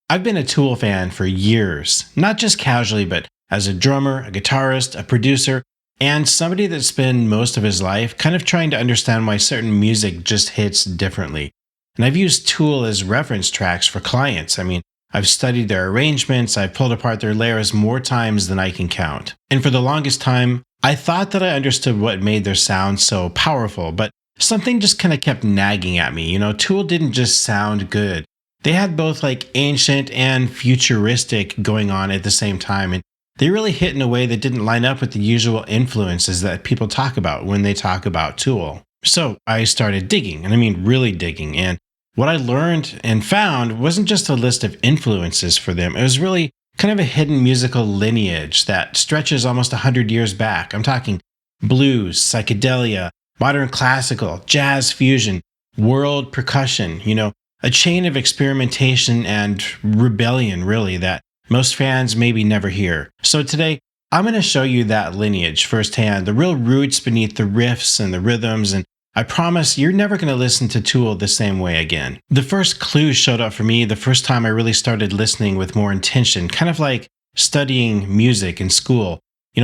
I've been a Tool fan for years, not just casually, but as a drummer, a guitarist, a producer, and somebody that spent most of his life kind of trying to understand why certain music just hits differently. And I've used Tool as reference tracks for clients. I've studied their arrangements, I've pulled apart their layers more times than I can count. And for the longest time, I thought that I understood what made their sound so powerful, but something just kind of kept nagging at me. Tool didn't just sound good. They had both like ancient and futuristic going on at the same time, and they really hit in a way that didn't line up with the usual influences that people talk about when they talk about Tool. So I started digging, and I mean really digging, and what I learned and found wasn't just a list of influences for them, it was really kind of a hidden musical lineage that stretches almost 100 years back. I'm talking blues, psychedelia, modern classical, jazz fusion, world percussion, a chain of experimentation and rebellion, really, that most fans maybe never hear. So today, I'm going to show you that lineage firsthand, the real roots beneath the riffs and the rhythms, and I promise you're never going to listen to Tool the same way again. The first clue showed up for me the first time I really started listening with more intention, kind of like studying music in school.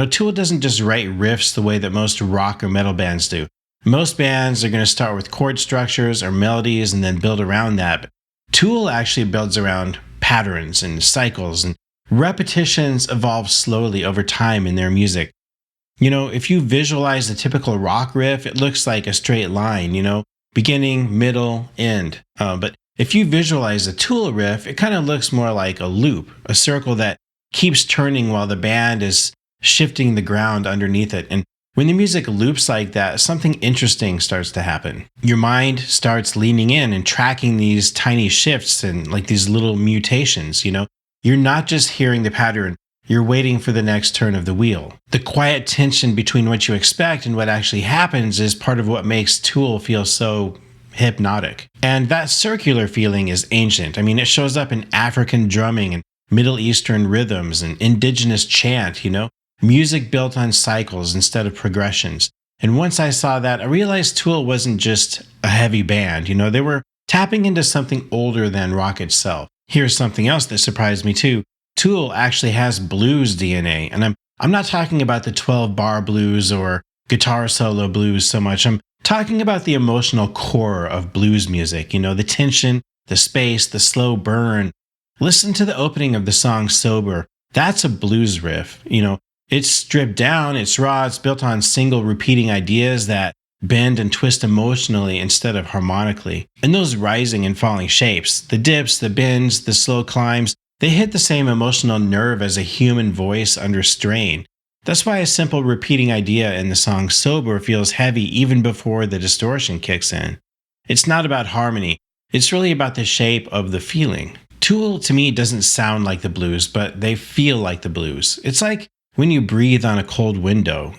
Tool doesn't just write riffs the way that most rock or metal bands do. Most bands are going to start with chord structures or melodies and then build around that. But Tool actually builds around patterns and cycles, and repetitions evolve slowly over time in their music. If you visualize a typical rock riff, it looks like a straight line, beginning, middle, end. But if you visualize a Tool riff, it kind of looks more like a loop, a circle that keeps turning while the band is shifting the ground underneath it. And when the music loops like that, something interesting starts to happen. Your mind starts leaning in and tracking these tiny shifts and like these little mutations, You're not just hearing the pattern, you're waiting for the next turn of the wheel. The quiet tension between what you expect and what actually happens is part of what makes Tool feel so hypnotic. And that circular feeling is ancient. It shows up in African drumming and Middle Eastern rhythms and indigenous chant, music built on cycles instead of progressions. And once I saw that, I realized Tool wasn't just a heavy band. They were tapping into something older than rock itself. Here's something else that surprised me too. Tool actually has blues DNA, and I'm not talking about the 12-bar blues or guitar solo blues so much. I'm talking about the emotional core of blues music, the tension, the space, the slow burn. Listen to the opening of the song Sober. That's a blues riff. It's stripped down, it's raw, it's built on single repeating ideas that bend and twist emotionally instead of harmonically. And those rising and falling shapes, the dips, the bends, the slow climbs, they hit the same emotional nerve as a human voice under strain. That's why a simple repeating idea in the song Sober feels heavy even before the distortion kicks in. It's not about harmony, it's really about the shape of the feeling. Tool to me doesn't sound like the blues, but they feel like the blues. It's like when you breathe on a cold window.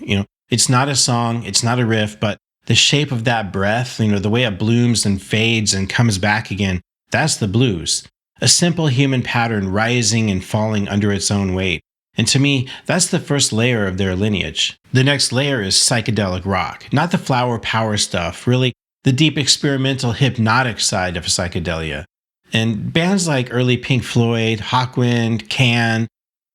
It's not a song, it's not a riff, but the shape of that breath, the way it blooms and fades and comes back again, that's the blues. A simple human pattern rising and falling under its own weight. And to me, that's the first layer of their lineage. The next layer is psychedelic rock, not the flower power stuff, really the deep experimental hypnotic side of psychedelia. And bands like early Pink Floyd, Hawkwind, Can,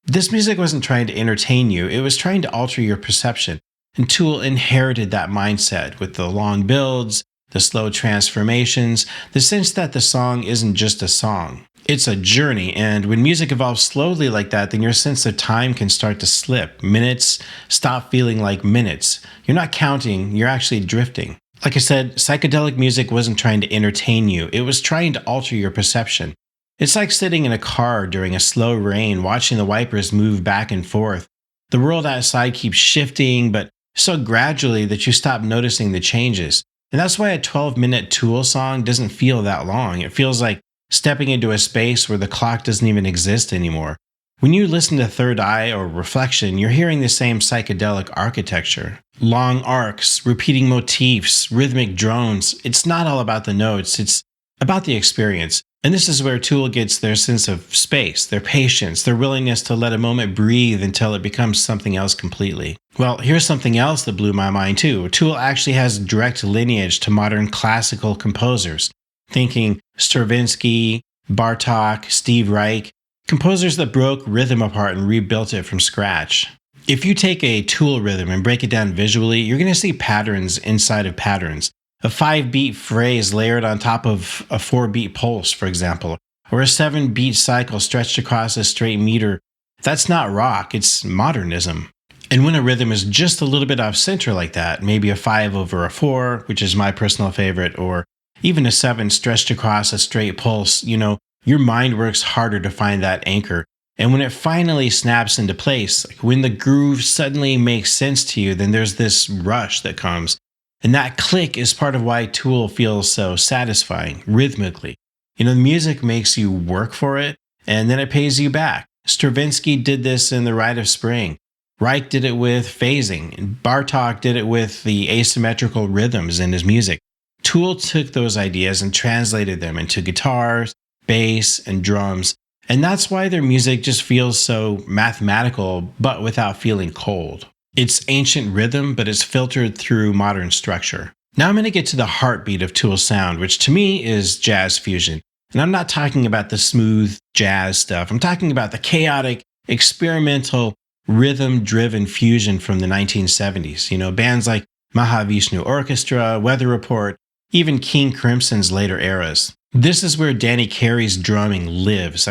this music wasn't trying to entertain you, it was trying to alter your perception. And Tool inherited that mindset with the long builds, the slow transformations, the sense that the song isn't just a song. It's a journey, and when music evolves slowly like that, then your sense of time can start to slip. Minutes stop feeling like minutes. You're not counting, you're actually drifting. Like I said, psychedelic music wasn't trying to entertain you, it was trying to alter your perception. It's like sitting in a car during a slow rain, watching the wipers move back and forth. The world outside keeps shifting, but so gradually that you stop noticing the changes. And that's why a 12-minute Tool song doesn't feel that long. It feels like stepping into a space where the clock doesn't even exist anymore. When you listen to Third Eye or Reflection, you're hearing the same psychedelic architecture. Long arcs, repeating motifs, rhythmic drones. It's not all about the notes, it's about the experience. And this is where Tool gets their sense of space, their patience, their willingness to let a moment breathe until it becomes something else completely. Well, here's something else that blew my mind too. Tool actually has direct lineage to modern classical composers. Thinking Stravinsky, Bartók, Steve Reich, composers that broke rhythm apart and rebuilt it from scratch. If you take a Tool rhythm and break it down visually, you're going to see patterns inside of patterns. A 5-beat phrase layered on top of a 4-beat pulse, for example, or a 7-beat cycle stretched across a straight meter. That's not rock, it's modernism. And when a rhythm is just a little bit off center like that, maybe a 5 over a 4, which is my personal favorite, or even a 7 stretched across a straight pulse, your mind works harder to find that anchor. And when it finally snaps into place, like when the groove suddenly makes sense to you, then there's this rush that comes. And that click is part of why Tool feels so satisfying, rhythmically. The music makes you work for it, and then it pays you back. Stravinsky did this in The Rite of Spring. Reich did it with phasing, and Bartók did it with the asymmetrical rhythms in his music. Tool took those ideas and translated them into guitars, bass, and drums, and that's why their music just feels so mathematical, but without feeling cold. It's ancient rhythm, but it's filtered through modern structure. Now I'm going to get to the heartbeat of Tool's sound, which to me is jazz fusion. And I'm not talking about the smooth jazz stuff. I'm talking about the chaotic, experimental, rhythm-driven fusion from the 1970s. Bands like Mahavishnu Orchestra, Weather Report, even King Crimson's later eras. This is where Danny Carey's drumming lives.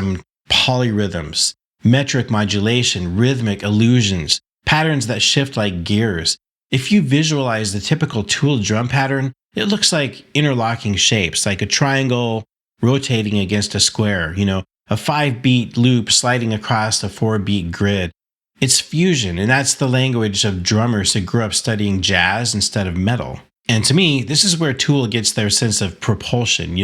Polyrhythms, metric modulation, rhythmic illusions, patterns that shift like gears. If you visualize the typical Tool drum pattern, it looks like interlocking shapes, like a triangle rotating against a square, a 5-beat loop sliding across a 4-beat grid. It's fusion, and that's the language of drummers who grew up studying jazz instead of metal. And to me, this is where Tool gets their sense of propulsion,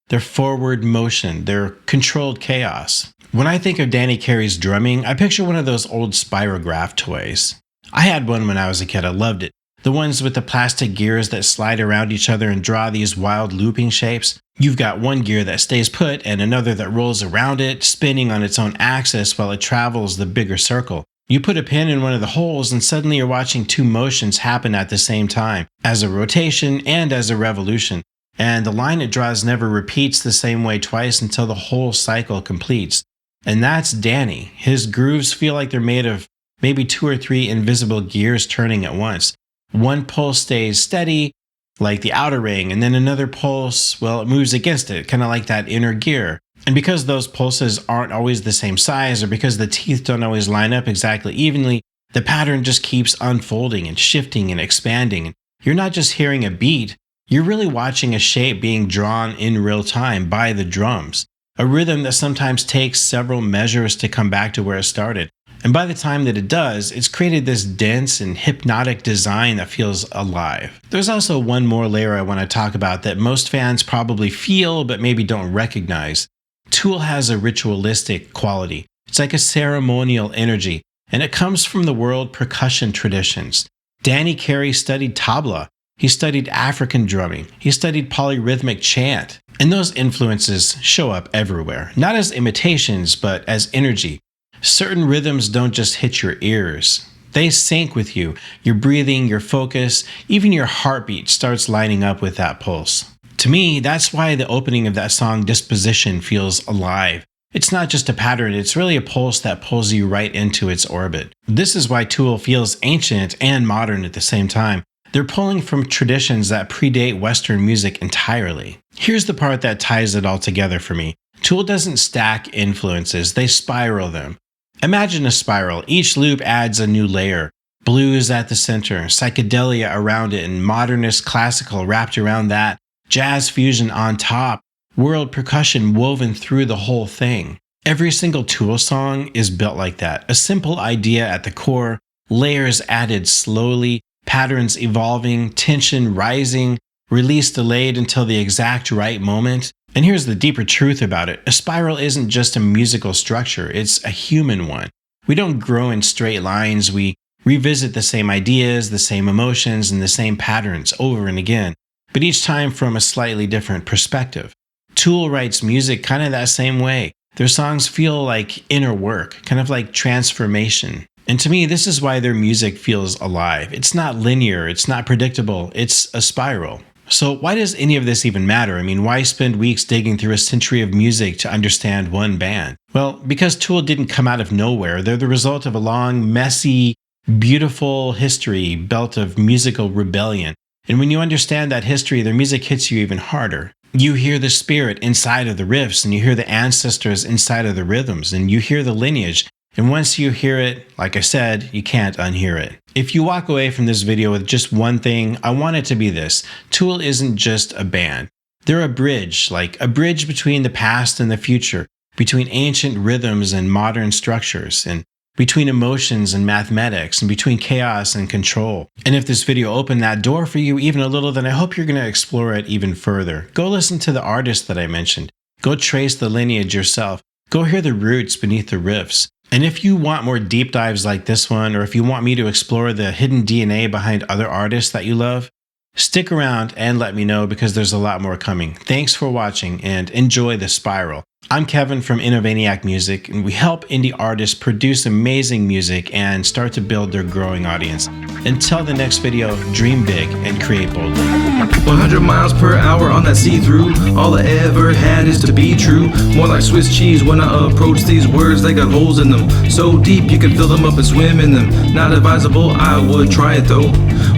their forward motion, their controlled chaos. When I think of Danny Carey's drumming, I picture one of those old spirograph toys. I had one when I was a kid, I loved it. The ones with the plastic gears that slide around each other and draw these wild looping shapes. You've got one gear that stays put and another that rolls around it, spinning on its own axis while it travels the bigger circle. You put a pin in one of the holes and suddenly you're watching two motions happen at the same time, as a rotation and as a revolution. And the line it draws never repeats the same way twice until the whole cycle completes. And that's Danny. His grooves feel like they're made of maybe 2 or 3 invisible gears turning at once. One pulse stays steady, like the outer ring, and then another pulse, it moves against it, kind of like that inner gear. And because those pulses aren't always the same size, or because the teeth don't always line up exactly evenly, the pattern just keeps unfolding and shifting and expanding. You're not just hearing a beat, you're really watching a shape being drawn in real time by the drums. A rhythm that sometimes takes several measures to come back to where it started. And by the time that it does, it's created this dense and hypnotic design that feels alive. There's also one more layer I want to talk about that most fans probably feel but maybe don't recognize. Tool has a ritualistic quality. It's like a ceremonial energy, and it comes from the world percussion traditions. Danny Carey studied tabla. He studied African drumming. He studied polyrhythmic chant. And those influences show up everywhere, not as imitations, but as energy. Certain rhythms don't just hit your ears. They sync with you. Your breathing, your focus, even your heartbeat starts lining up with that pulse. To me, that's why the opening of that song Disposition feels alive. It's not just a pattern, it's really a pulse that pulls you right into its orbit. This is why Tool feels ancient and modern at the same time. They're pulling from traditions that predate Western music entirely. Here's the part that ties it all together for me. Tool doesn't stack influences, they spiral them. Imagine a spiral. Each loop adds a new layer. Blues at the center, psychedelia around it, and modernist classical wrapped around that, jazz fusion on top, world percussion woven through the whole thing. Every single Tool song is built like that. A simple idea at the core, layers added slowly, patterns evolving, tension rising, release delayed until the exact right moment. And here's the deeper truth about it. A spiral isn't just a musical structure, it's a human one. We don't grow in straight lines, we revisit the same ideas, the same emotions, and the same patterns over and again, but each time from a slightly different perspective. Tool writes music kind of that same way. Their songs feel like inner work, kind of like transformation. And to me, this is why their music feels alive. It's not linear, it's not predictable, it's a spiral. So why does any of this even matter? I mean, why spend weeks digging through a century of music to understand one band? Well, because Tool didn't come out of nowhere. They're the result of a long, messy, beautiful history built of musical rebellion. And when you understand that history, their music hits you even harder. You hear the spirit inside of the riffs, and you hear the ancestors inside of the rhythms, and you hear the lineage. And once you hear it, like I said, you can't unhear it. If you walk away from this video with just one thing, I want it to be this. Tool isn't just a band. They're a bridge, like a bridge between the past and the future, between ancient rhythms and modern structures, and between emotions and mathematics, and between chaos and control. And if this video opened that door for you even a little, then I hope you're going to explore it even further. Go listen to the artists that I mentioned. Go trace the lineage yourself. Go hear the roots beneath the riffs. And if you want more deep dives like this one, or if you want me to explore the hidden DNA behind other artists that you love, stick around and let me know, because there's a lot more coming. Thanks for watching and enjoy the spiral. I'm Kevin from Innovaniac Music, and we help indie artists produce amazing music and start to build their growing audience. Until the next video, dream big and create boldly. 100 miles per hour on that see-through. All I ever had is to be true. More like Swiss cheese when I approach these words. They got holes in them, so deep you can fill them up and swim in them. Not advisable, I would try it though.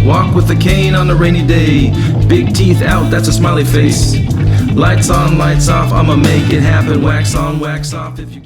Walk with a cane on a rainy day. Big teeth out, that's a smiley face. Lights on, lights off, I'ma make it happen. Wax on, wax off if you